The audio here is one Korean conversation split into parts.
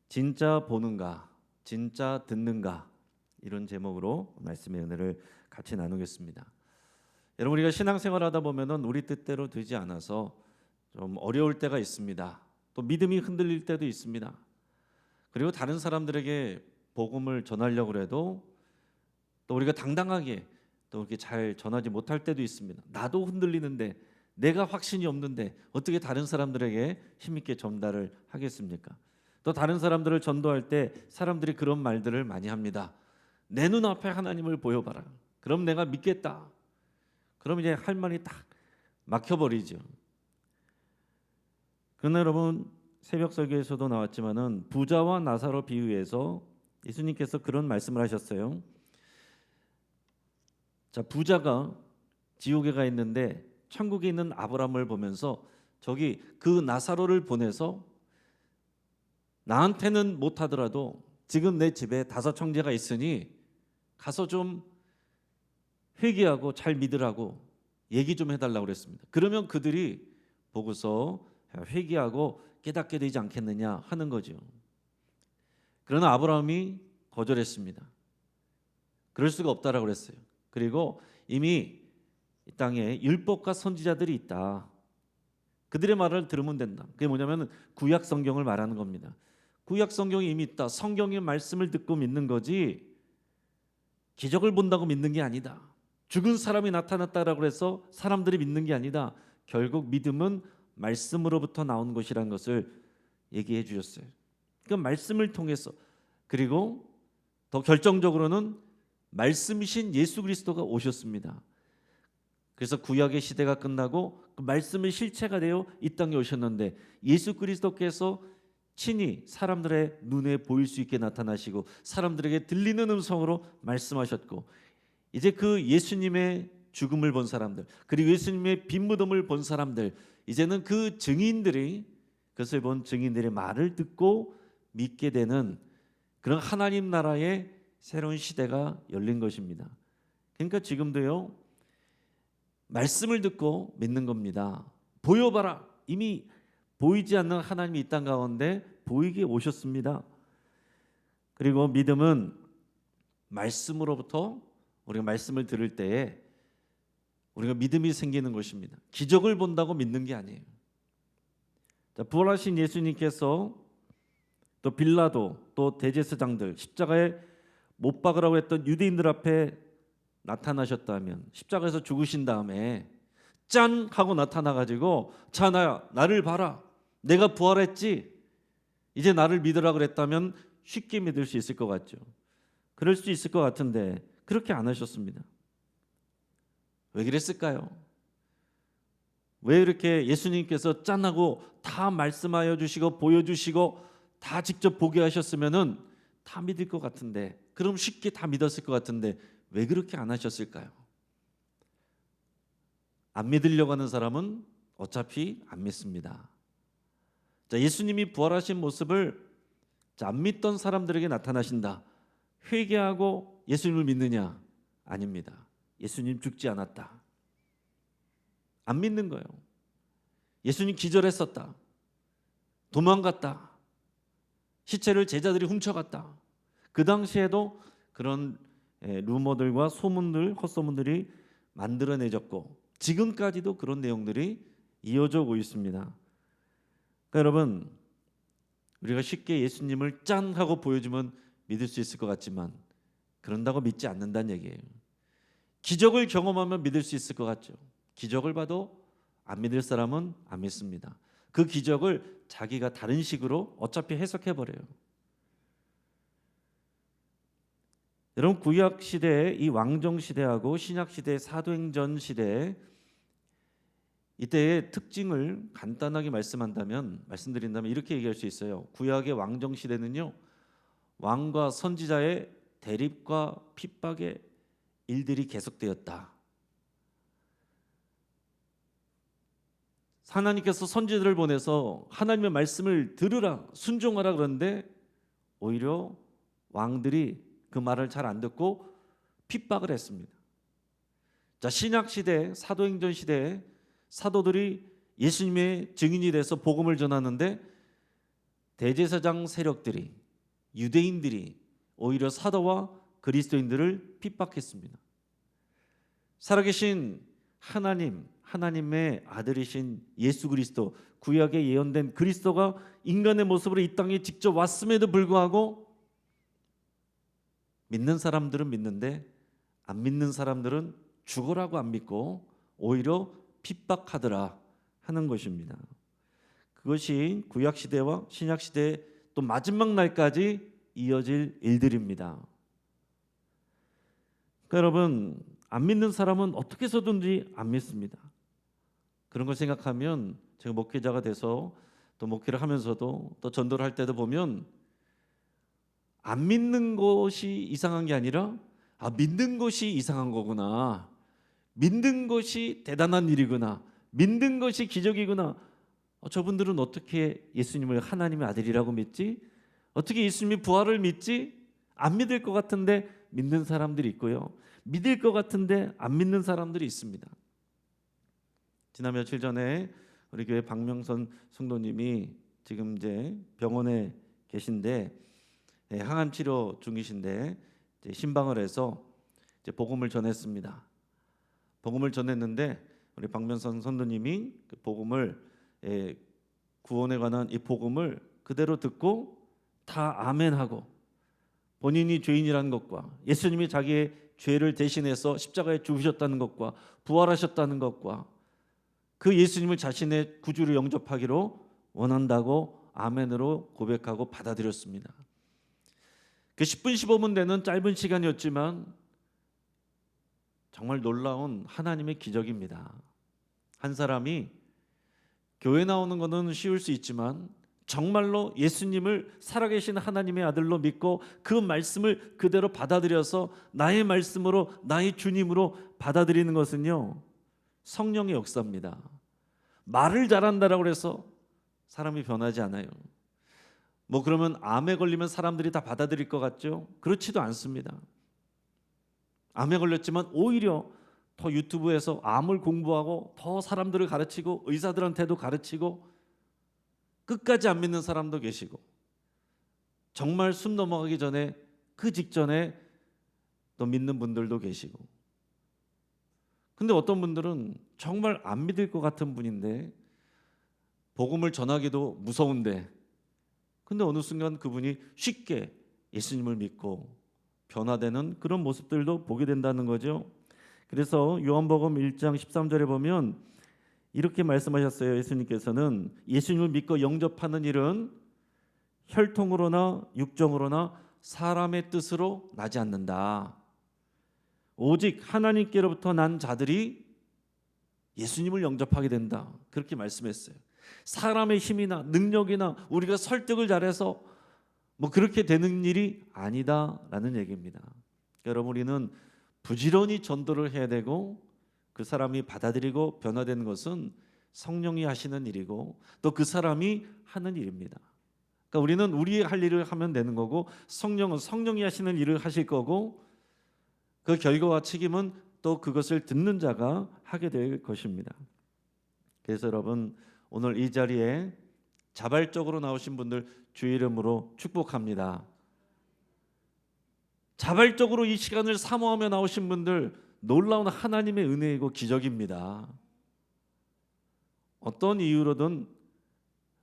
진짜 보는가, 진짜 듣는가, 이런 제목으로 말씀의 은혜를 같이 나누겠습니다. 여러분, 우리가 신앙생활하다 보면은 우리 뜻대로 되지 않아서 좀 어려울 때가 있습니다. 또 믿음이 흔들릴 때도 있습니다. 그리고 다른 사람들에게 복음을 전하려고 해도 또 우리가 당당하게 또 이렇게 잘 전하지 못할 때도 있습니다. 나도 흔들리는데, 내가 확신이 없는데 어떻게 다른 사람들에게 힘있게 전달을 하겠습니까? 또 다른 사람들을 전도할 때 사람들이 그런 말들을 많이 합니다. 내 눈앞에 하나님을 보여봐라. 그럼 내가 믿겠다. 그럼 이제 할 말이 딱 막혀버리죠. 그러나 여러분, 새벽 설교에서도 나왔지만은 부자와 나사로 비유해서 예수님께서 그런 말씀을 하셨어요. 자, 부자가 지옥에 가 있는데 천국에 있는 아브라함을 보면서 저기 그 나사로를 보내서 나한테는 못하더라도 지금 내 집에 5 형제가 있으니 가서 좀 회개하고 잘 믿으라고 얘기 좀 해달라고 그랬습니다. 그러면 그들이 보고서 회개하고 깨닫게 되지 않겠느냐 하는 거죠. 그러나 아브라함이 거절했습니다. 그럴 수가 없다라고 그랬어요. 그리고 이미 이 땅에 율법과 선지자들이 있다. 그들의 말을 들으면 된다. 그게 뭐냐면 구약 성경을 말하는 겁니다. 구약 성경이 이미 있다. 성경의 말씀을 듣고 믿는 거지 기적을 본다고 믿는 게 아니다. 죽은 사람이 나타났다라고 해서 사람들이 믿는 게 아니다. 결국 믿음은 말씀으로부터 나온 것이라는 것을 얘기해 주셨어요. 그 말씀을 통해서, 그리고 더 결정적으로는 말씀이신 예수 그리스도가 오셨습니다. 그래서 구약의 시대가 끝나고 그 말씀의 실체가 되어 이 땅에 오셨는데 예수 그리스도께서 친히 사람들의 눈에 보일 수 있게 나타나시고 사람들에게 들리는 음성으로 말씀하셨고, 이제 그 예수님의 죽음을 본 사람들, 그리고 예수님의 빈무덤을 본 사람들, 이제는 그 증인들이, 그것을 본 증인들의 말을 듣고 믿게 되는 그런 하나님 나라의 새로운 시대가 열린 것입니다. 그러니까 지금도요, 말씀을 듣고 믿는 겁니다. 보여봐라. 이미 보이지 않는 하나님이 이 땅 가운데 보이게 오셨습니다. 그리고 믿음은 말씀으로부터, 우리가 말씀을 들을 때에 우리가 믿음이 생기는 것입니다. 기적을 본다고 믿는 게 아니에요. 자, 부활하신 예수님께서 또 빌라도, 또 대제사장들, 십자가에 못 박으라고 했던 유대인들 앞에 나타나셨다면, 십자가에서 죽으신 다음에 짠 하고 나타나가지고 자, 나를 봐라, 내가 부활했지, 이제 나를 믿으라 그랬다면 쉽게 믿을 수 있을 것 같죠. 그럴 수 있을 것 같은데 그렇게 안 하셨습니다. 왜 그랬을까요? 왜 이렇게 예수님께서 짠하고 다 말씀하여 주시고 보여주시고 다 직접 보게 하셨으면은 다 믿을 것 같은데, 그럼 쉽게 다 믿었을 것 같은데 왜 그렇게 안 하셨을까요? 안 믿으려고 하는 사람은 어차피 안 믿습니다. 자, 예수님이 부활하신 모습을 안 믿던 사람들에게 나타나신다. 회개하고 예수님을 믿느냐? 아닙니다. 예수님 죽지 않았다. 안 믿는 거예요. 예수님 기절했었다. 도망갔다. 시체를 제자들이 훔쳐갔다. 그 당시에도 그런 루머들과 소문들, 헛소문들이 만들어내졌고 지금까지도 그런 내용들이 이어져 오고 있습니다. 그러니까 여러분, 우리가 쉽게 예수님을 짠 하고 보여주면 믿을 수 있을 것 같지만 그런다고 믿지 않는다는 얘기예요. 기적을 경험하면 믿을 수 있을 것 같죠. 기적을 봐도 안 믿을 사람은 안 믿습니다. 그 기적을 자기가 다른 식으로 어차피 해석해버려요. 여러분, 구약 시대의 이 왕정 시대하고 신약 시대의 사도행전 시대, 이때의 특징을 간단하게 말씀드린다면 이렇게 얘기할 수 있어요. 구약의 왕정 시대는요, 왕과 선지자의 대립과 핍박의 일들이 계속되었다. 하나님께서 선지자들을 보내서 하나님의 말씀을 들으라, 순종하라 그러는데 오히려 왕들이 그 말을 잘 안 듣고 핍박을 했습니다. 자, 신약 시대, 사도행전 시대에 사도들이 예수님의 증인이 돼서 복음을 전하는데 대제사장 세력들이, 유대인들이 오히려 사도와 그리스도인들을 핍박했습니다. 살아계신 하나님의 아들이신 예수 그리스도, 구약에 예언된 그리스도가 인간의 모습으로 이 땅에 직접 왔음에도 불구하고 믿는 사람들은 믿는데 안 믿는 사람들은 죽으라고 안 믿고 오히려 핍박하더라 하는 것입니다. 그것이 구약 시대와 신약 시대 또 마지막 날까지 이어질 일들입니다. 그러니까 여러분, 안 믿는 사람은 어떻게 해서든지 안 믿습니다. 그런 걸 생각하면 제가 목회자가 돼서 또 목회를 하면서도 또 전도를 할 때도 보면 안 믿는 것이 이상한 게 아니라 믿는 것이 이상한 거구나, 믿는 것이 대단한 일이구나, 믿는 것이 기적이구나. 저분들은 어떻게 예수님을 하나님의 아들이라고 믿지? 어떻게 예수님이 부활을 믿지? 안 믿을 것 같은데 믿는 사람들이 있고요, 믿을 것 같은데 안 믿는 사람들이 있습니다. 지난 며칠 전에 우리 교회 박명선 성도님이 지금 이제 병원에 계신데 항암 치료 중이신데 이제 신방을 해서 이제 복음을 전했습니다. 복음을 전했는데 우리 박명선 선도님이 그 복음을 구원에 관한 이 복음을 그대로 듣고 다 아멘하고 본인이 죄인이라는 것과 예수님이 자기의 죄를 대신해서 십자가에 죽으셨다는 것과 부활하셨다는 것과 그 예수님을 자신의 구주로 영접하기로 원한다고 아멘으로 고백하고 받아들였습니다. 그 10분 15분 되는 짧은 시간이었지만 정말 놀라운 하나님의 기적입니다. 한 사람이 교회 나오는 것은 쉬울 수 있지만 정말로 예수님을 살아계신 하나님의 아들로 믿고 그 말씀을 그대로 받아들여서 나의 말씀으로, 나의 주님으로 받아들이는 것은요, 성령의 역사입니다. 말을 잘한다라고 해서 사람이 변하지 않아요. 그러면 암에 걸리면 사람들이 다 받아들일 것 같죠? 그렇지도 않습니다. 암에 걸렸지만 오히려 더 유튜브에서 암을 공부하고 더 사람들을 가르치고 의사들한테도 가르치고 끝까지 안 믿는 사람도 계시고 정말 숨 넘어가기 전에 그 직전에 또 믿는 분들도 계시고, 근데 어떤 분들은 정말 안 믿을 것 같은 분인데 복음을 전하기도 무서운데 근데 어느 순간 그분이 쉽게 예수님을 믿고 변화되는 그런 모습들도 보게 된다는 거죠. 그래서 요한복음 1장 13절에 보면 이렇게 말씀하셨어요. 예수님께서는 예수님을 믿고 영접하는 일은 혈통으로나 육정으로나 사람의 뜻으로 나지 않는다. 오직 하나님께로부터 난 자들이 예수님을 영접하게 된다. 그렇게 말씀했어요. 사람의 힘이나 능력이나 우리가 설득을 잘해서 그렇게 되는 일이 아니다라는 얘기입니다. 여러분, 우리는 부지런히 전도를 해야 되고 그 사람이 받아들이고 변화되는 것은 성령이 하시는 일이고 또 그 사람이 하는 일입니다. 그러니까 우리는 우리의 할 일을 하면 되는 거고 성령은 성령이 하시는 일을 하실 거고 그 결과와 책임은 또 그것을 듣는 자가 하게 될 것입니다. 그래서 여러분, 오늘 이 자리에 자발적으로 나오신 분들 주의 이름으로 축복합니다. 자발적으로 이 시간을 사모하며 나오신 분들 놀라운 하나님의 은혜이고 기적입니다. 어떤 이유로든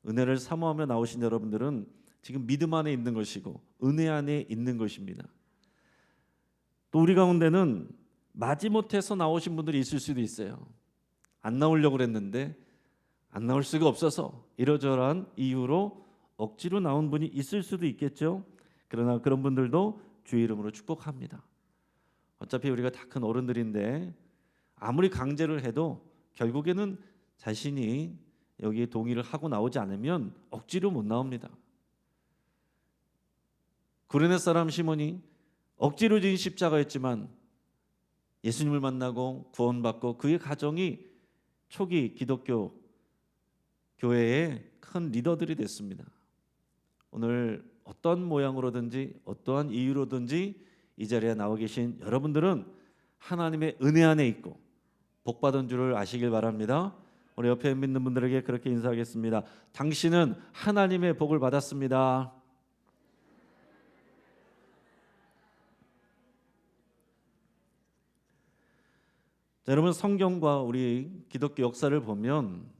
은혜를 사모하며 나오신 여러분들은 지금 믿음 안에 있는 것이고 은혜 안에 있는 것입니다. 또 우리 가운데는 마지못해서 나오신 분들이 있을 수도 있어요. 안 나오려고 그랬는데 안 나올 수가 없어서 이러저러한 이유로 억지로 나온 분이 있을 수도 있겠죠. 그러나 그런 분들도 주의 이름으로 축복합니다. 어차피 우리가 다 큰 어른들인데 아무리 강제를 해도 결국에는 자신이 여기에 동의를 하고 나오지 않으면 억지로 못 나옵니다. 구레네 사람 시몬이 억지로 지은 십자가였지만 예수님을 만나고 구원받고 그의 가정이 초기 기독교 교회의 큰 리더들이 됐습니다. 오늘 어떤 모양으로든지 어떠한 이유로든지 이 자리에 나와 계신 여러분들은 하나님의 은혜 안에 있고 복받은 줄을 아시길 바랍니다. 우리 옆에 믿는 분들에게 그렇게 인사하겠습니다. 당신은 하나님의 복을 받았습니다. 자, 여러분, 성경과 우리 기독교 역사를 보면,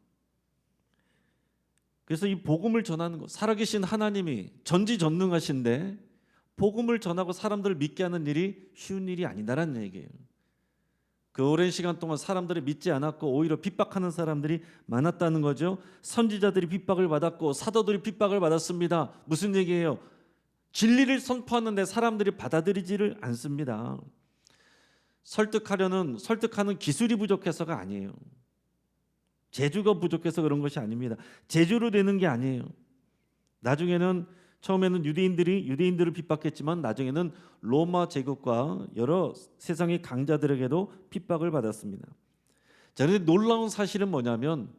그래서 이 복음을 전하는 것, 살아계신 하나님이 전지전능하신데 복음을 전하고 사람들을 믿게 하는 일이 쉬운 일이 아니다라는 얘기예요. 그 오랜 시간 동안 사람들이 믿지 않았고 오히려 핍박하는 사람들이 많았다는 거죠. 선지자들이 핍박을 받았고 사도들이 핍박을 받았습니다. 무슨 얘기예요? 진리를 선포하는데 사람들이 받아들이지를 않습니다. 설득하는 기술이 부족해서가 아니에요. 재주가 부족해서 그런 것이 아닙니다. 재주로 되는 게 아니에요. 나중에는, 처음에는 유대인들을 핍박했지만 나중에는 로마 제국과 여러 세상의 강자들에게도 핍박을 받았습니다. 자, 그런데 놀라운 사실은 뭐냐면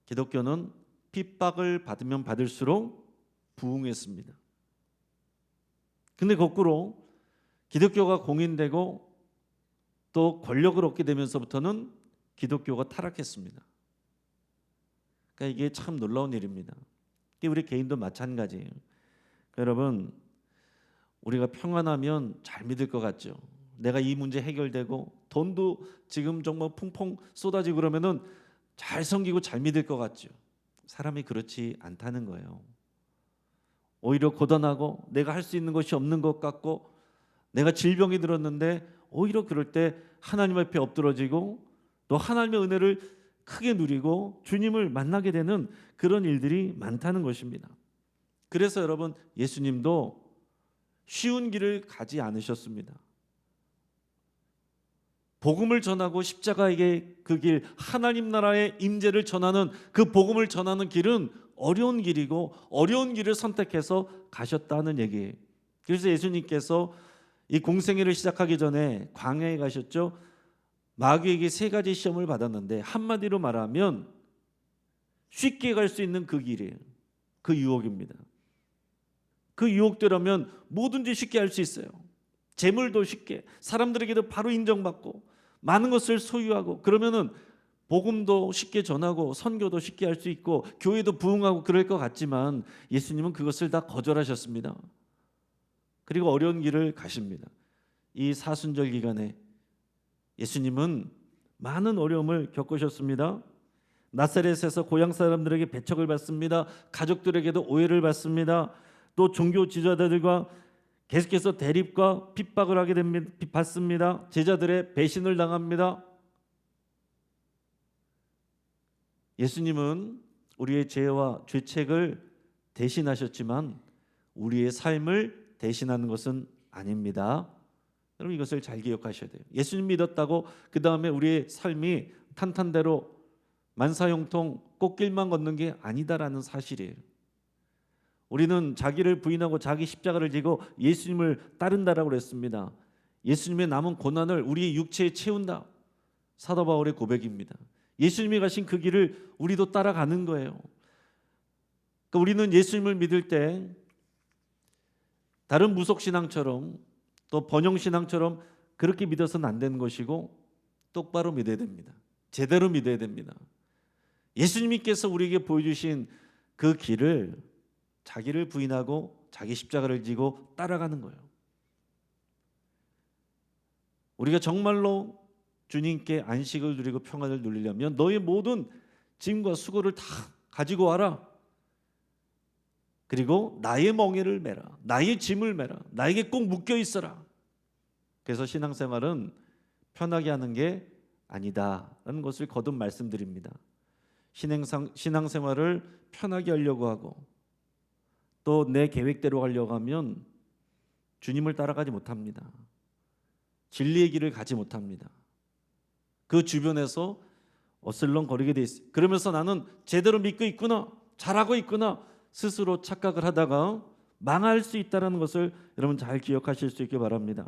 기독교는 핍박을 받으면 받을수록 부흥했습니다. 근데 거꾸로 기독교가 공인되고 또 권력을 얻게 되면서부터는 기독교가 타락했습니다. 그러니까 이게 참 놀라운 일입니다. 우리 개인도 마찬가지예요. 여러분, 우리가 평안하면 잘 믿을 것 같죠. 내가 이 문제 해결되고 돈도 지금 정말 풍풍 쏟아지고 그러면은 잘 섬기고 잘 믿을 것 같죠. 사람이 그렇지 않다는 거예요. 오히려 고단하고 내가 할 수 있는 것이 없는 것 같고 내가 질병이 들었는데 오히려 그럴 때 하나님 앞에 엎드러지고 또 하나님의 은혜를 크게 누리고 주님을 만나게 되는 그런 일들이 많다는 것입니다. 그래서 여러분, 예수님도 쉬운 길을 가지 않으셨습니다. 복음을 전하고 십자가에게 그 길, 하나님 나라의 임재를 전하는 그 복음을 전하는 길은 어려운 길이고 어려운 길을 선택해서 가셨다는 얘기예요. 그래서 예수님께서 이 공생애를 시작하기 전에 광야에 가셨죠. 마귀에게 3가지 시험을 받았는데 한마디로 말하면 쉽게 갈 수 있는 그 길이에요. 그 유혹입니다. 그 유혹대로면 뭐든지 쉽게 할 수 있어요. 재물도 쉽게, 사람들에게도 바로 인정받고 많은 것을 소유하고, 그러면은 복음도 쉽게 전하고 선교도 쉽게 할 수 있고 교회도 부흥하고 그럴 것 같지만 예수님은 그것을 다 거절하셨습니다. 그리고 어려운 길을 가십니다. 이 사순절 기간에 예수님은 많은 어려움을 겪으셨습니다. 나사렛에서 고향 사람들에게 배척을 받습니다. 가족들에게도 오해를 받습니다. 또 종교 지도자들과 계속해서 대립과 핍박을 하게 됩니다. 받습니다. 제자들의 배신을 당합니다. 예수님은 우리의 죄와 죄책을 대신하셨지만 우리의 삶을 대신하는 것은 아닙니다. 여러분, 이것을 잘 기억하셔야 돼요. 예수님 믿었다고 그 다음에 우리의 삶이 탄탄대로 만사형통 꽃길만 걷는 게 아니다라는 사실이에요. 우리는 자기를 부인하고 자기 십자가를 지고 예수님을 따른다라고 그랬습니다. 예수님의 남은 고난을 우리의 육체에 채운다. 사도 바울의 고백입니다. 예수님이 가신 그 길을 우리도 따라가는 거예요. 그러니까 우리는 예수님을 믿을 때 다른 무속신앙처럼 또 번영신앙처럼 그렇게 믿어서는 안 되는 것이고 똑바로 믿어야 됩니다. 제대로 믿어야 됩니다. 예수님께서 우리에게 보여주신 그 길을 자기를 부인하고 자기 십자가를 지고 따라가는 거예요. 우리가 정말로 주님께 안식을 누리고 평안을 누리려면 너의 모든 짐과 수고를 다 가지고 와라. 그리고 나의 멍에를 메라. 나의 짐을 메라. 나에게 꼭 묶여 있어라. 그래서 신앙생활은 편하게 하는 게 아니다라는 것을 거듭 말씀드립니다. 신앙생활을 편하게 하려고 하고 또 내 계획대로 하려고 하면 주님을 따라가지 못합니다. 진리의 길을 가지 못합니다. 그 주변에서 어슬렁거리게 돼 있어요. 그러면서 나는 제대로 믿고 있구나, 잘하고 있구나 스스로 착각을 하다가 망할 수 있다는 것을 여러분 잘 기억하실 수 있길 바랍니다.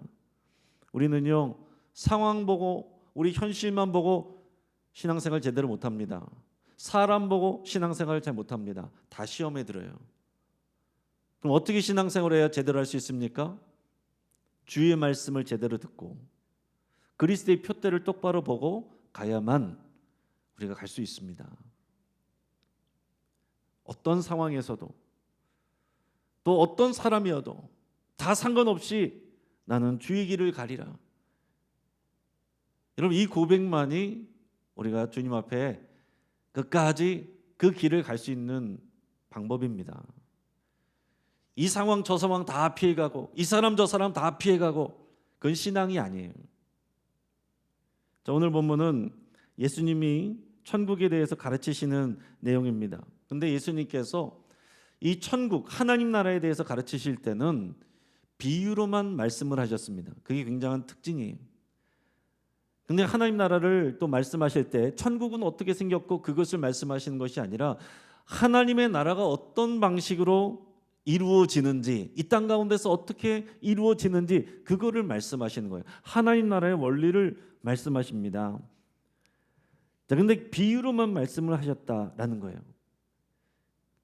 우리는요, 상황 보고 우리 현실만 보고 신앙생활 제대로 못합니다. 사람 보고 신앙생활을 잘 못합니다. 다 시험에 들어요. 그럼 어떻게 신앙생활을 해야 제대로 할 수 있습니까? 주의 말씀을 제대로 듣고 그리스도의 표대를 똑바로 보고 가야만 우리가 갈 수 있습니다. 어떤 상황에서도 또 어떤 사람이어도 다 상관없이 나는 주의 길을 가리라. 여러분, 이 고백만이 우리가 주님 앞에 끝까지 그 길을 갈 수 있는 방법입니다. 이 상황 저 상황 다 피해가고 이 사람 저 사람 다 피해가고 그건 신앙이 아니에요. 자, 오늘 본문은 예수님이 천국에 대해서 가르치시는 내용입니다. 근데 예수님께서 이 천국 하나님 나라에 대해서 가르치실 때는 비유로만 말씀을 하셨습니다. 그게 굉장한 특징이에요. 근데 하나님 나라를 또 말씀하실 때 천국은 어떻게 생겼고 그것을 말씀하시는 것이 아니라 하나님의 나라가 어떤 방식으로 이루어지는지, 이 땅 가운데서 어떻게 이루어지는지 그거를 말씀하시는 거예요. 하나님 나라의 원리를 말씀하십니다. 자, 근데 비유로만 말씀을 하셨다라는 거예요.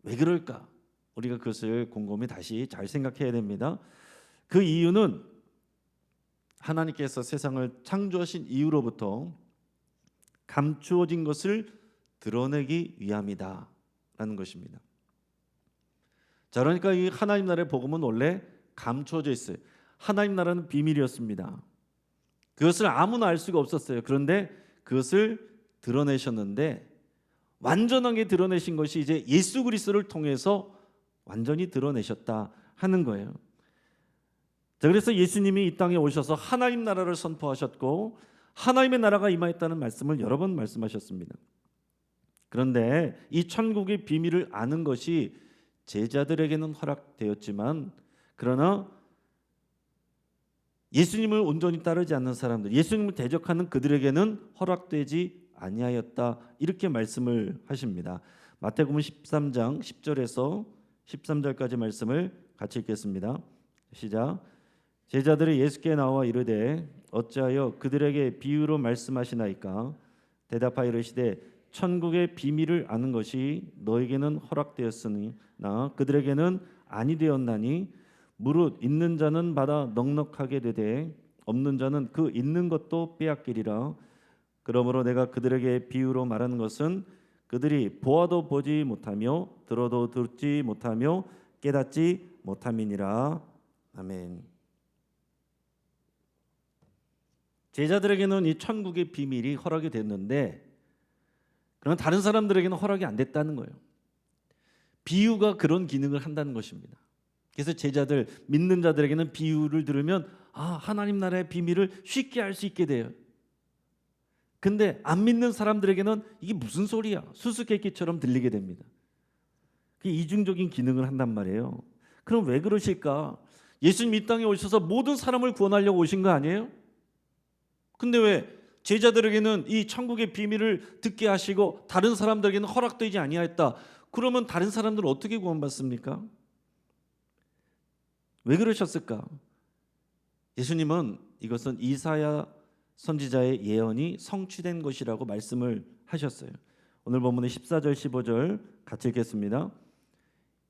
왜 그럴까? 우리가 그것을 곰곰이 다시 잘 생각해야 됩니다. 그 이유는 하나님께서 세상을 창조하신 이후로부터 감추어진 것을 드러내기 위함이다 라는 것입니다. 자, 그러니까 이 하나님 나라의 복음은 원래 감춰져 있어요. 하나님 나라는 비밀이었습니다. 그것을 아무나 알 수가 없었어요. 그런데 그것을 드러내셨는데 완전하게 드러내신 것이 이제 예수 그리스도를 통해서 완전히 드러내셨다 하는 거예요. 자, 그래서 예수님이 이 땅에 오셔서 하나님 나라를 선포하셨고 하나님의 나라가 임하였다는 말씀을 여러 번 말씀하셨습니다. 그런데 이 천국의 비밀을 아는 것이 제자들에게는 허락되었지만 그러나 예수님을 온전히 따르지 않는 사람들, 예수님을 대적하는 그들에게는 허락되지 아니하였다 이렇게 말씀을 하십니다. 마태복음 13장 10절에서 13절까지 말씀을 같이 읽겠습니다. 시작. 제자들이 예수께 나와 이르되 어찌하여 그들에게 비유로 말씀하시나이까? 대답하여 이르시되 천국의 비밀을 아는 것이 너에게는 허락되었으나 그들에게는 아니 되었나니 무릇 있는 자는 받아 넉넉하게 되되 없는 자는 그 있는 것도 빼앗기리라. 그러므로 내가 그들에게 비유로 말하는 것은 그들이 보아도 보지 못하며 들어도 듣지 못하며 깨닫지 못함이니라. 아멘. 제자들에게는 이 천국의 비밀이 허락이 됐는데 그러나 다른 사람들에게는 허락이 안 됐다는 거예요. 비유가 그런 기능을 한다는 것입니다. 그래서 제자들, 믿는 자들에게는 비유를 들으면 하나님 나라의 비밀을 쉽게 알 수 있게 돼요. 근데 안 믿는 사람들에게는 이게 무슨 소리야? 수수께끼처럼 들리게 됩니다. 그게 이중적인 기능을 한단 말이에요. 그럼 왜 그러실까? 예수님 이 땅에 오셔서 모든 사람을 구원하려고 오신 거 아니에요? 근데 왜 제자들에게는 이 천국의 비밀을 듣게 하시고 다른 사람들에게는 허락되지 아니하였다? 그러면 다른 사람들은 어떻게 구원받습니까? 왜 그러셨을까? 예수님은 이것은 이사야 선지자의 예언이 성취된 것이라고 말씀을 하셨어요. 오늘 본문의 14절 15절 같이 읽겠습니다.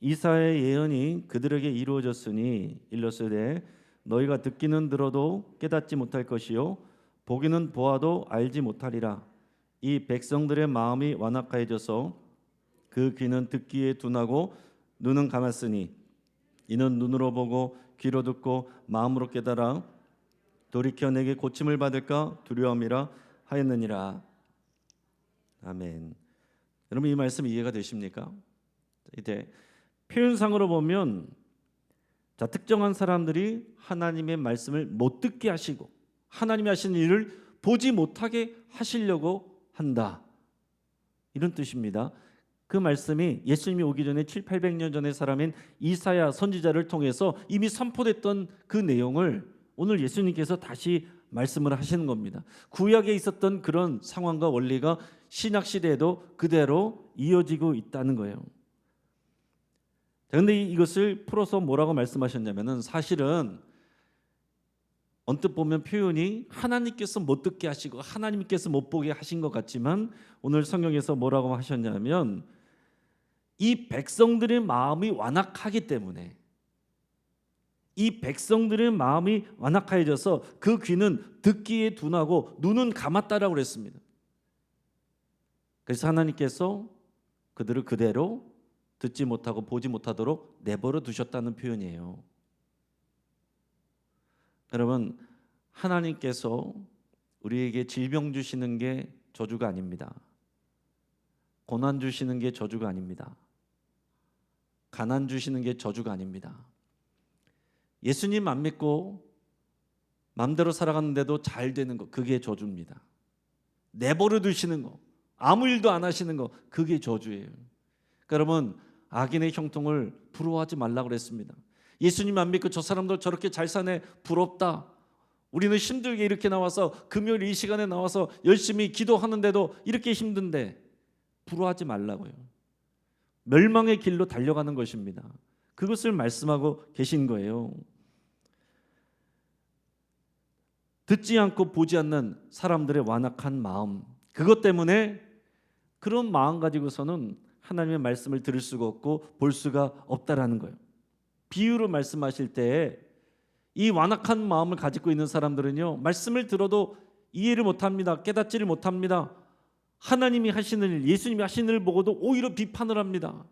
이사야의 예언이 그들에게 이루어졌으니 일렀으되 너희가 듣기는 들어도 깨닫지 못할 것이요 보기는 보아도 알지 못하리라. 이 백성들의 마음이 완악하여져서 그 귀는 듣기에 둔하고 눈은 감았으니 이는 눈으로 보고 귀로 듣고 마음으로 깨달아 돌이켜 내게 고침을 받을까 두려움이라 하였느니라. 아멘. 여러분 이 말씀 이해가 되십니까? 이제 표현상으로 보면 특정한 사람들이 하나님의 말씀을 못 듣게 하시고 하나님이 하시는 일을 보지 못하게 하시려고 한다. 이런 뜻입니다. 그 말씀이 예수님이 오기 전에 700~800년 전의 사람인 이사야 선지자를 통해서 이미 선포됐던 그 내용을 오늘 예수님께서 다시 말씀을 하시는 겁니다. 구약에 있었던 그런 상황과 원리가 신약 시대에도 그대로 이어지고 있다는 거예요. 그런데 이것을 풀어서 뭐라고 말씀하셨냐면은 사실은 언뜻 보면 표현이 하나님께서 못 듣게 하시고 하나님께서 못 보게 하신 것 같지만 오늘 성경에서 뭐라고 하셨냐면 이 백성들의 마음이 완악하기 때문에 이 백성들의 마음이 완악해져서 그 귀는 듣기에 둔하고 눈은 감았다라고 그랬습니다. 그래서 하나님께서 그들을 그대로 듣지 못하고 보지 못하도록 내버려 두셨다는 표현이에요. 여러분, 하나님께서 우리에게 질병 주시는 게 저주가 아닙니다. 고난 주시는 게 저주가 아닙니다. 가난 주시는 게 저주가 아닙니다. 예수님 안 믿고 마음대로 살아가는데도 잘 되는 거, 그게 저주입니다. 내버려 두시는 거, 아무 일도 안 하시는 거, 그게 저주예요. 그러니까 여러분, 악인의 형통을 부러워하지 말라고 그랬습니다. 예수님 안 믿고 저 사람들 저렇게 잘 사네, 부럽다. 우리는 힘들게 이렇게 나와서 금요일 이 시간에 나와서 열심히 기도하는데도 이렇게 힘든데 부러워하지 말라고요. 멸망의 길로 달려가는 것입니다. 그것을 말씀하고 계신 거예요. 듣지 않고 보지 않는 사람들의 완악한 마음, 그것 때문에 그런 마음 가지고서는 하나님의 말씀을 들을 수가 없고 볼 수가 없다라는 거예요. 비유로 말씀하실 때 이 완악한 마음을 가지고 있는 사람들은요, 말씀을 들어도 이해를 못합니다. 깨닫지를 못합니다. 하나님이 하시는 일, 예수님이 하시는 일을 보고도 오히려 비판을 합니다.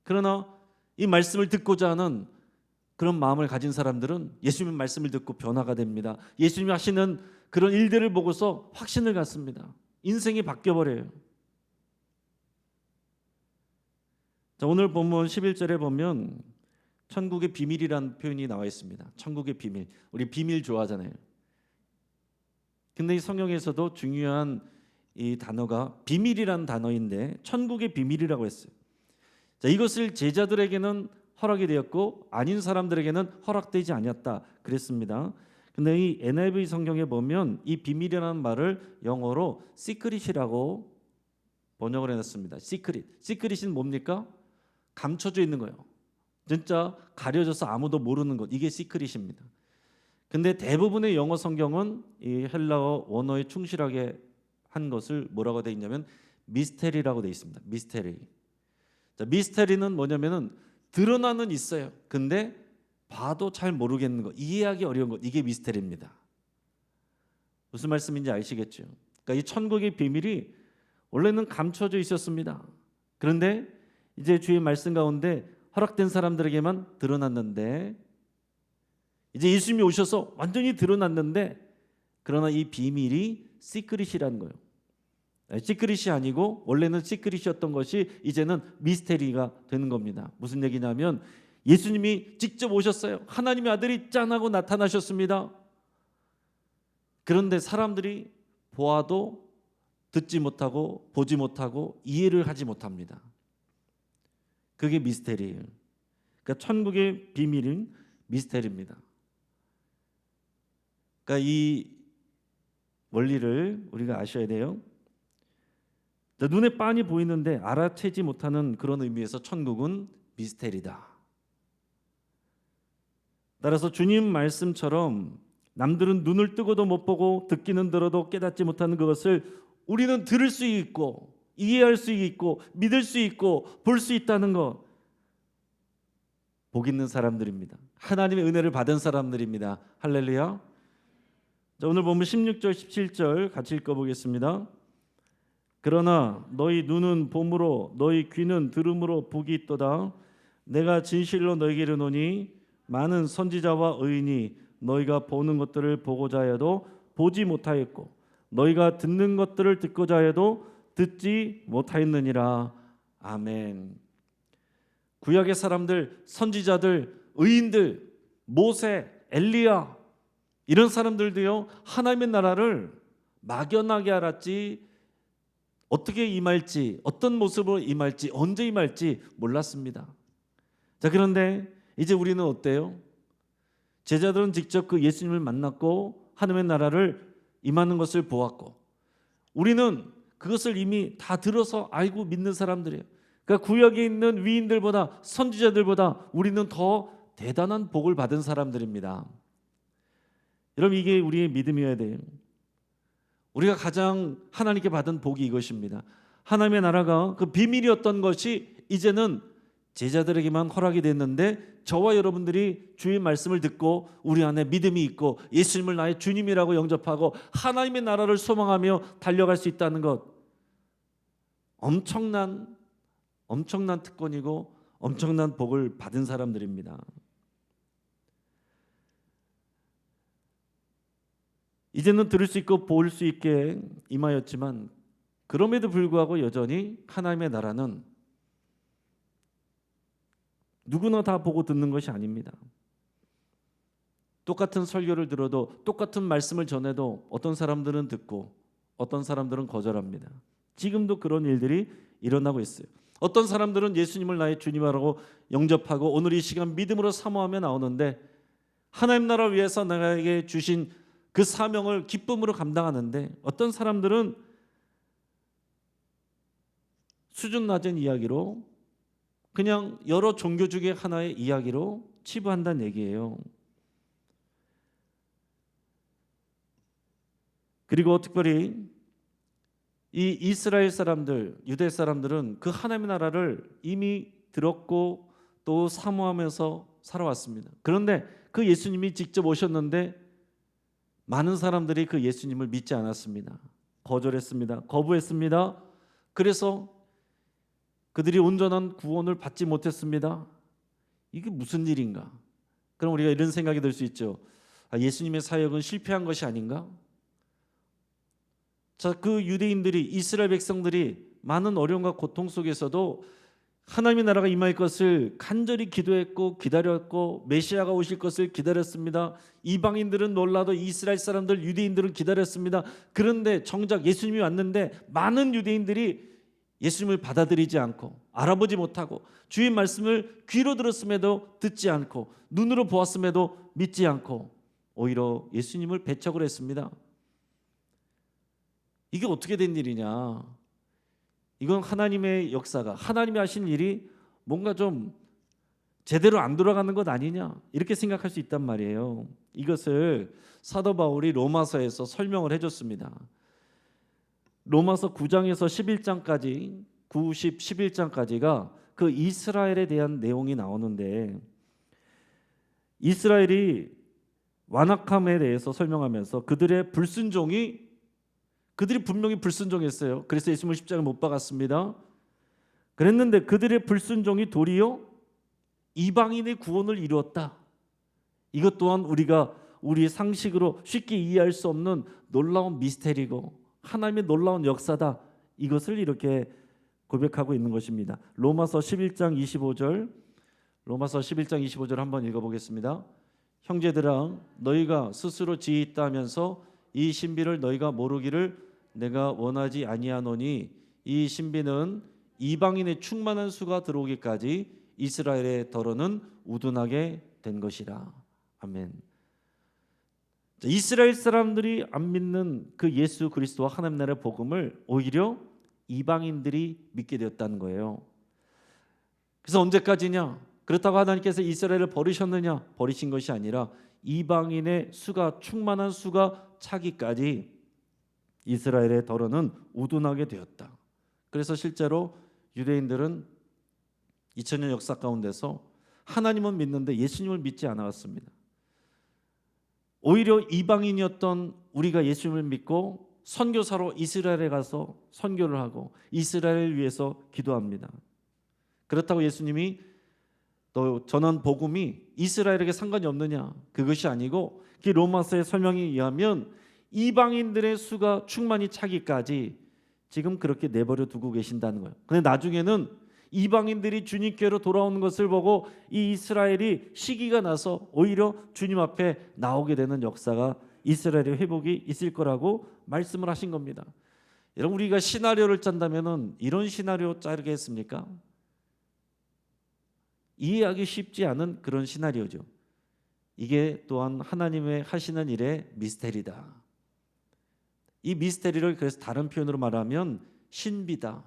그러나 이 말씀을 듣고자 하는 그런 마음을 가진 사람들은 예수님의 말씀을 듣고 변화가 됩니다. 예수님이 하시는 그런 일들을 보고서 확신을 갖습니다. 인생이 바뀌어버려요. 자, 오늘 본문 11절에 보면 천국의 비밀이라는 표현이 나와 있습니다. 천국의 비밀. 우리 비밀 좋아하잖아요. 근데 이 성경에서도 중요한 이 단어가 비밀이라는 단어인데 천국의 비밀이라고 했어요. 자, 이것을 제자들에게는 허락이 되었고 아닌 사람들에게는 허락되지 않았다 그랬습니다. 근데 이 NIV 성경에 보면 이 비밀이라는 말을 영어로 시크릿이라고 번역을 해놨습니다. 시크릿은 뭡니까? 감춰져 있는 거예요. 진짜 가려져서 아무도 모르는 것, 이게 시크릿입니다. 근데 대부분의 영어 성경은 이 헬라어 원어에 충실하게 한 것을 뭐라고 되어 있냐면 미스테리라고 되어 있습니다. 미스테리. 자, 미스테리는 뭐냐면은 드러나는 있어요. 근데 봐도 잘 모르겠는 것, 이해하기 어려운 것, 이게 미스테리입니다. 무슨 말씀인지 아시겠죠? 그러니까 이 천국의 비밀이 원래는 감춰져 있었습니다. 그런데 이제 주의 말씀 가운데 허락된 사람들에게만 드러났는데 이제 예수님이 오셔서 완전히 드러났는데 그러나 이 비밀이 시크릿이라는 거예요. 시크릿이 아니고 원래는 시크릿이었던 것이 이제는 미스테리가 되는 겁니다. 무슨 얘기냐면 예수님이 직접 오셨어요. 하나님의 아들이 짠하고 나타나셨습니다. 그런데 사람들이 보아도 듣지 못하고 보지 못하고 이해를 하지 못합니다. 그게 미스테리예요. 그러니까 천국의 비밀은 미스테리입니다. 그러니까 이 원리를 우리가 아셔야 돼요. 눈에 빤히 보이는데 알아채지 못하는 그런 의미에서 천국은 미스테리다. 따라서 주님 말씀처럼 남들은 눈을 뜨고도 못 보고 듣기는 들어도 깨닫지 못하는 그것을 우리는 들을 수 있고 이해할 수 있고 믿을 수 있고 볼 수 있다는 것, 복 있는 사람들입니다. 하나님의 은혜를 받은 사람들입니다. 할렐루야. 자, 오늘 보면 16절 17절 같이 읽어보겠습니다. 그러나 너희 눈은 봄으로 너희 귀는 들음으로 복이 있도다. 내가 진실로 너희에게 이르노니 많은 선지자와 의인이 너희가 보는 것들을 보고자 해도 보지 못하였고 너희가 듣는 것들을 듣고자 해도 듣지 못하였느니라. 아멘. 구약의 사람들, 선지자들, 의인들, 모세, 엘리야, 이런 사람들도요 하나님의 나라를 막연하게 알았지 어떻게 임할지, 어떤 모습으로 임할지, 언제 임할지 몰랐습니다. 자, 그런데 이제 우리는 어때요? 제자들은 직접 그 예수님을 만났고 하나님의 나라를 임하는 것을 보았고 우리는 그것을 이미 다 들어서 알고 믿는 사람들이에요. 그러니까 구약에 있는 위인들보다 선지자들보다 우리는 더 대단한 복을 받은 사람들입니다. 여러분, 이게 우리의 믿음이어야 돼요. 우리가 가장 하나님께 받은 복이 이것입니다. 하나님의 나라가 그 비밀이었던 것이 이제는 제자들에게만 허락이 됐는데 저와 여러분들이 주의 말씀을 듣고 우리 안에 믿음이 있고 예수님을 나의 주님이라고 영접하고 하나님의 나라를 소망하며 달려갈 수 있다는 것, 엄청난 특권이고 엄청난 복을 받은 사람들입니다. 이제는 들을 수 있고 볼 수 있게 임하였지만 그럼에도 불구하고 여전히 하나님의 나라는 누구나 다 보고 듣는 것이 아닙니다. 똑같은 설교를 들어도 똑같은 말씀을 전해도 어떤 사람들은 듣고 어떤 사람들은 거절합니다. 지금도 그런 일들이 일어나고 있어요. 어떤 사람들은 예수님을 나의 주님이라고 영접하고 오늘 이 시간 믿음으로 사모하며 나오는데 하나님 나라를 위해서 나에게 주신 그 사명을 기쁨으로 감당하는데 어떤 사람들은 수준 낮은 이야기로 그냥 여러 종교 중에 하나의 이야기로 치부한다는 얘기예요. 그리고 특별히 이 이스라엘 사람들, 유대 사람들은 그 하나님의 나라를 이미 들었고 또 사모하면서 살아왔습니다. 그런데 그 예수님이 직접 오셨는데 많은 사람들이 그 예수님을 믿지 않았습니다. 거절했습니다. 거부했습니다. 그래서 그들이 온전한 구원을 받지 못했습니다. 이게 무슨 일인가? 그럼 우리가 이런 생각이 들 수 있죠. 예수님의 사역은 실패한 것이 아닌가? 자, 그 유대인들이 이스라엘 백성들이 많은 어려움과 고통 속에서도 하나님의 나라가 임할 것을 간절히 기도했고 기다렸고 메시아가 오실 것을 기다렸습니다. 이방인들은 놀라도 이스라엘 사람들 유대인들은 기다렸습니다. 그런데 정작 예수님이 왔는데 많은 유대인들이 예수님을 받아들이지 않고 알아보지 못하고 주의 말씀을 귀로 들었음에도 듣지 않고 눈으로 보았음에도 믿지 않고 오히려 예수님을 배척을 했습니다. 이게 어떻게 된 일이냐? 이건 하나님의 역사가 하나님이 하신 일이 뭔가 좀 제대로 안 돌아가는 것 아니냐 이렇게 생각할 수 있단 말이에요. 이것을 사도 바울이 로마서에서 설명을 해줬습니다. 로마서 9장에서 11장까지 9, 10, 11장까지가 그 이스라엘에 대한 내용이 나오는데 이스라엘이 완악함에 대해서 설명하면서 그들의 불순종이 그들이 분명히 불순종했어요. 그래서 예수님을 십자가에 못 박았습니다. 그랬는데 그들의 불순종이 도리어 이방인의 구원을 이루었다. 이것 또한 우리가 우리의 상식으로 쉽게 이해할 수 없는 놀라운 미스테리고 하나님의 놀라운 역사다. 이것을 이렇게 고백하고 있는 것입니다. 로마서 11장 25절 로마서 11장 25절 한번 읽어보겠습니다. 형제들아 너희가 스스로 지혜있다 하면서 이 신비를 너희가 모르기를 내가 원하지 아니하노니 이 신비는 이방인의 충만한 수가 들어오기까지 이스라엘의 더러는 우둔하게 된 것이라. 아멘. 이스라엘 사람들이 안 믿는 그 예수 그리스도와 하나님 나라의 복음을 오히려 이방인들이 믿게 되었다는 거예요. 그래서 언제까지냐? 그렇다고 하나님께서 이스라엘을 버리셨느냐? 버리신 것이 아니라 이방인의 수가 충만한 수가 차기까지 이스라엘의 더러는 우둔하게 되었다. 그래서 실제로 유대인들은 2000년 역사 가운데서 하나님은 믿는데 예수님을 믿지 않았습니다. 오히려 이방인이었던 우리가 예수님을 믿고 선교사로 이스라엘에 가서 선교를 하고 이스라엘을 위해서 기도합니다. 그렇다고 예수님이 또 전한 복음이 이스라엘에게 상관이 없느냐? 그것이 아니고 그 로마서의 설명에 의하면 이방인들의 수가 충만히 차기까지 지금 그렇게 내버려 두고 계신다는 거예요. 근데 나중에는 이방인들이 주님께로 돌아오는 것을 보고 이 이스라엘이 시기가 나서 오히려 주님 앞에 나오게 되는 역사가 이스라엘의 회복이 있을 거라고 말씀을 하신 겁니다. 여러분 우리가 시나리오를 짠다면은 이런 시나리오 짜겠습니까? 이해하기 쉽지 않은 그런 시나리오죠. 이게 또한 하나님의 하시는 일의 미스테리다. 이 미스테리를 그래서 다른 표현으로 말하면 신비다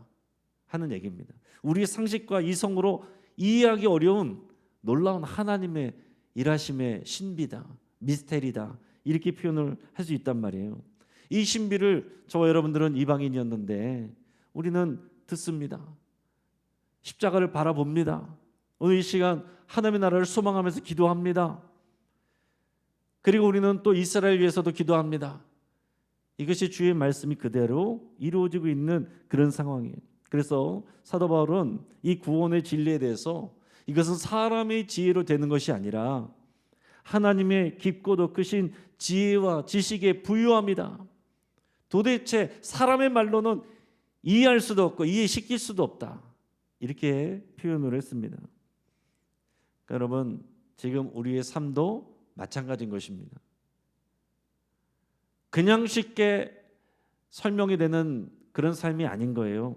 하는 얘기입니다. 우리의 상식과 이성으로 이해하기 어려운 놀라운 하나님의 일하심의 신비다, 미스테리다 이렇게 표현을 할 수 있단 말이에요. 이 신비를 저와 여러분들은 이방인이었는데 우리는 듣습니다. 십자가를 바라봅니다. 오늘 이 시간 하나님의 나라를 소망하면서 기도합니다. 그리고 우리는 또 이스라엘 위해서도 기도합니다. 이것이 주의 말씀이 그대로 이루어지고 있는 그런 상황이에요. 그래서 사도 바울은 이 구원의 진리에 대해서 이것은 사람의 지혜로 되는 것이 아니라 하나님의 깊고도 크신 지혜와 지식의 부유함이다. 도대체 사람의 말로는 이해할 수도 없고 이해시킬 수도 없다. 이렇게 표현을 했습니다. 그러니까 여러분, 지금 우리의 삶도 마찬가지인 것입니다. 그냥 쉽게 설명이 되는 그런 삶이 아닌 거예요.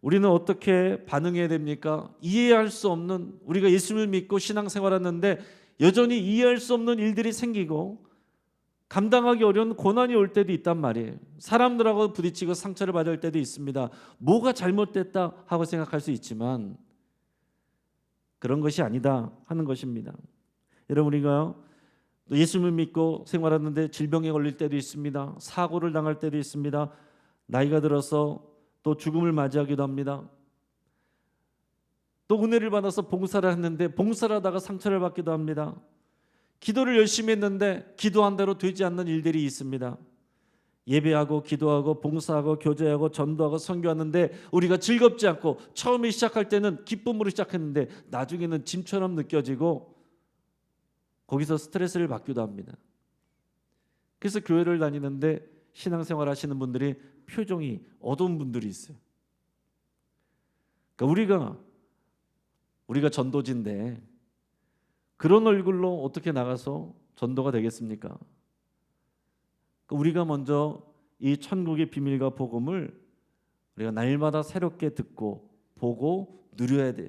우리는 어떻게 반응해야 됩니까? 이해할 수 없는, 우리가 예수를 믿고 신앙생활하는데 여전히 이해할 수 없는 일들이 생기고 감당하기 어려운 고난이 올 때도 있단 말이에요. 사람들하고 부딪히고 상처를 받을 때도 있습니다. 뭐가 잘못됐다 하고 생각할 수 있지만 그런 것이 아니다 하는 것입니다. 여러분, 우리가 예수를 믿고 생활하는데 질병에 걸릴 때도 있습니다. 사고를 당할 때도 있습니다. 나이가 들어서 또 죽음을 맞이하기도 합니다. 또 은혜를 받아서 봉사를 했는데 봉사를 하다가 상처를 받기도 합니다. 기도를 열심히 했는데 기도한 대로 되지 않는 일들이 있습니다. 예배하고 기도하고 봉사하고 교제하고 전도하고 선교하는데 우리가 즐겁지 않고 처음에 시작할 때는 기쁨으로 시작했는데 나중에는 짐처럼 느껴지고 거기서 스트레스를 받기도 합니다. 그래서 교회를 다니는데 신앙생활 하시는 분들이 표정이 어두운 분들이 있어요. 그러니까 우리가 전도지인데 그런 얼굴로 어떻게 나가서 전도가 되겠습니까? 그러니까 우리가 먼저 이 천국의 비밀과 복음을 우리가 날마다 새롭게 듣고 보고 누려야 돼요.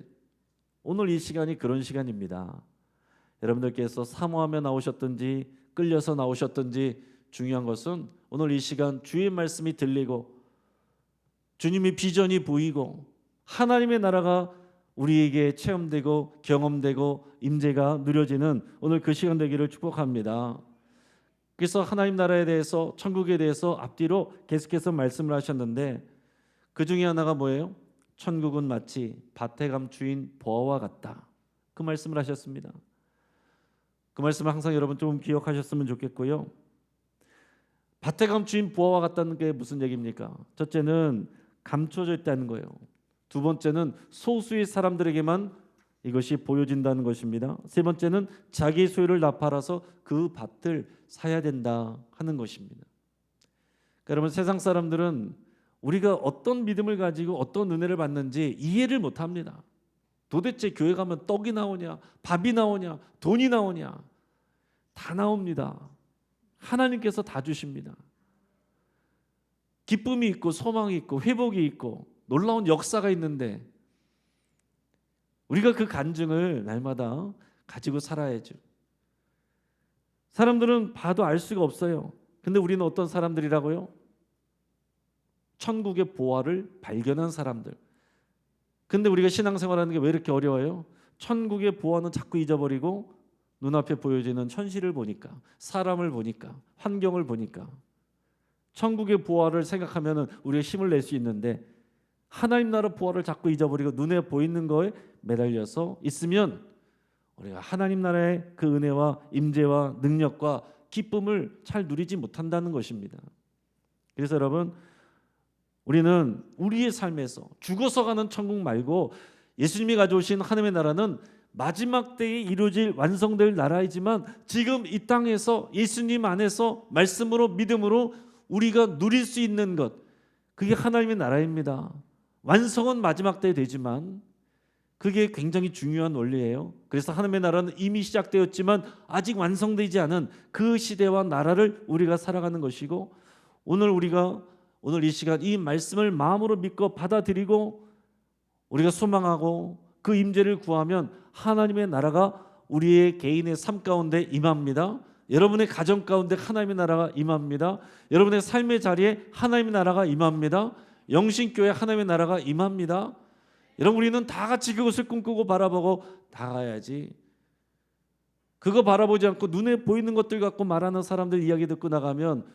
오늘 이 시간이 그런 시간입니다. 여러분들께서 사모하며 나오셨든지 끌려서 나오셨든지 중요한 것은 오늘 이 시간 주의 말씀이 들리고 주님의 비전이 보이고 하나님의 나라가 우리에게 체험되고 경험되고 임재가 누려지는 오늘 그 시간 되기를 축복합니다. 그래서 하나님 나라에 대해서 천국에 대해서 앞뒤로 계속해서 말씀을 하셨는데 그 중에 하나가 뭐예요? 천국은 마치 밭에 감추인 보화와 같다. 그 말씀을 하셨습니다. 그 말씀을 항상 여러분 좀 기억하셨으면 좋겠고요. 밭에 감추인 보화와 같다는 게 무슨 얘기입니까? 첫째는 감춰져 있다는 거예요. 두 번째는 소수의 사람들에게만 이것이 보여진다는 것입니다. 세 번째는 자기 소유를 다 팔아서 그 밭을 사야 된다 하는 것입니다. 그러니까 여러분, 세상 사람들은 우리가 어떤 믿음을 가지고 어떤 은혜를 받는지 이해를 못합니다. 도대체 교회 가면 떡이 나오냐, 밥이 나오냐, 돈이 나오냐, 다 나옵니다. 하나님께서 다 주십니다. 기쁨이 있고 소망이 있고 회복이 있고 놀라운 역사가 있는데 우리가 그 간증을 날마다 가지고 살아야죠. 사람들은 봐도 알 수가 없어요. 근데 우리는 어떤 사람들이라고요? 천국의 보화를 발견한 사람들. 근데 우리가 신앙생활하는 게 왜 이렇게 어려워요? 천국의 보화는 자꾸 잊어버리고 눈앞에 보여지는 현실을 보니까, 사람을 보니까, 환경을 보니까 천국의 보화를 생각하면 우리가 힘을 낼 수 있는데 하나님 나라 보화를 자꾸 잊어버리고 눈에 보이는 거에 매달려서 있으면 우리가 하나님 나라의 그 은혜와 임재와 능력과 기쁨을 잘 누리지 못한다는 것입니다. 그래서 여러분, 우리는 우리의 삶에서 죽어서 가는 천국 말고 예수님이 가져오신 하나님의 나라는 마지막 때에 이루어질 완성될 나라이지만 지금 이 땅에서 예수님 안에서 말씀으로 믿음으로 우리가 누릴 수 있는 것, 그게 하나님의 나라입니다. 완성은 마지막 때에 되지만 그게 굉장히 중요한 원리예요. 그래서 하나님의 나라는 이미 시작되었지만 아직 완성되지 않은 그 시대와 나라를 우리가 살아가는 것이고, 오늘 이 시간 이 말씀을 마음으로 믿고 받아들이고 우리가 소망하고 그 임재를 구하면 하나님의 나라가 우리의 개인의 삶 가운데 임합니다. 여러분의 가정 가운데 하나님의 나라가 임합니다. 여러분의 삶의 자리에 하나님의 나라가 임합니다. 영신교회 하나님의 나라가 임합니다. 여러분, 우리는 다 같이 그것을 꿈꾸고 바라보고 나가야지. 그거 바라보지 않고 눈에 보이는 것들 갖고 말하는 사람들 이야기 듣고 나가면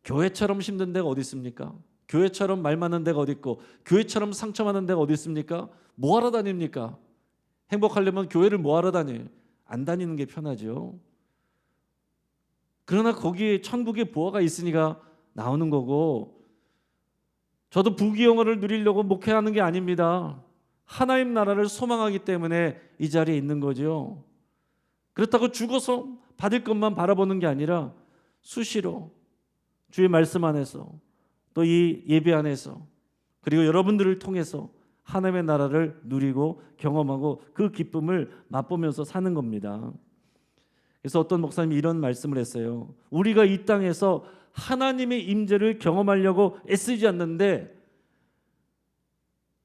교회처럼 힘든 데가 어디 있습니까? 교회처럼 말 많은 데가 어디 있고 교회처럼 상처 많은 데가 어디 있습니까? 뭐하러 다닙니까? 행복하려면 교회를 뭐하러 다녀요? 안 다니는 게 편하죠. 그러나 거기에 천국의 보화가 있으니까 나오는 거고, 저도 부귀영화를 누리려고 목회하는 게 아닙니다. 하나님 나라를 소망하기 때문에 이 자리에 있는 거죠. 그렇다고 죽어서 받을 것만 바라보는 게 아니라 수시로 주의 말씀 안에서 또 이 예배 안에서 그리고 여러분들을 통해서 하나님의 나라를 누리고 경험하고 그 기쁨을 맛보면서 사는 겁니다. 그래서 어떤 목사님이 이런 말씀을 했어요. 우리가 이 땅에서 하나님의 임재를 경험하려고 애쓰지 않는데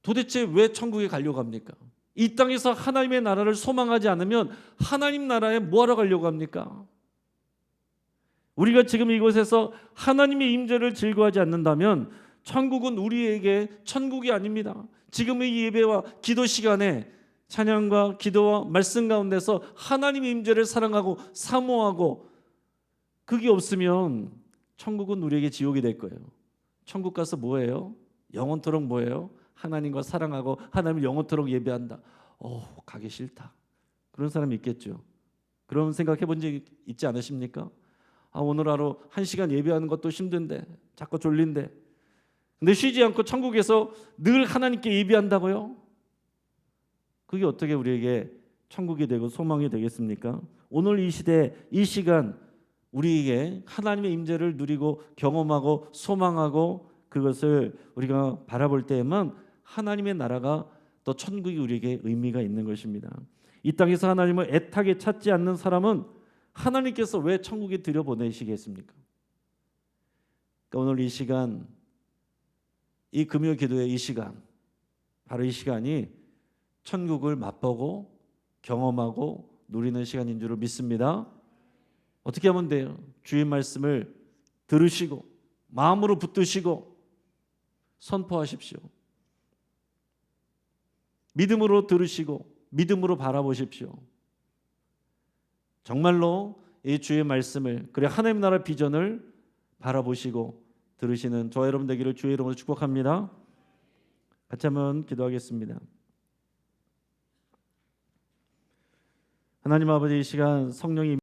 도대체 왜 천국에 가려고 합니까? 이 땅에서 하나님의 나라를 소망하지 않으면 하나님 나라에 뭐하러 가려고 합니까? 우리가 지금 이곳에서 하나님의 임재를 즐거워하지 않는다면 천국은 우리에게 천국이 아닙니다. 지금의 예배와 기도 시간에 찬양과 기도와 말씀 가운데서 하나님의 임재를 사랑하고 사모하고 그게 없으면 천국은 우리에게 지옥이 될 거예요. 천국 가서 뭐예요? 영원토록 뭐예요? 하나님과 사랑하고 하나님을 영원토록 예배한다. 가기 싫다. 그런 사람이 있겠죠. 그런 생각해 본 적 있지 않으십니까? 오늘 하루 1시간 예배하는 것도 힘든데 자꾸 졸린데 근데 쉬지 않고 천국에서 늘 하나님께 예배한다고요? 그게 어떻게 우리에게 천국이 되고 소망이 되겠습니까? 오늘 이 시대 이 시간 우리에게 하나님의 임재를 누리고 경험하고 소망하고 그것을 우리가 바라볼 때에만 하나님의 나라가 또 천국이 우리에게 의미가 있는 것입니다. 이 땅에서 하나님을 애타게 찾지 않는 사람은 하나님께서 왜 천국에 들여보내시겠습니까? 그러니까 오늘 이 시간 이 금요 기도의 이 시간 바로 이 시간이 천국을 맛보고 경험하고 누리는 시간인 줄 믿습니다. 어떻게 하면 돼요? 주의 말씀을 들으시고 마음으로 붙드시고 선포하십시오. 믿음으로 들으시고 믿음으로 바라보십시오. 정말로 이 주의 말씀을 그리고 하나님 나라 비전을 바라보시고 들으시는 저와 여러분 되기를 주의 이름으로 축복합니다. 같이 한번 기도하겠습니다. 하나님 아버지, 이 시간 성령이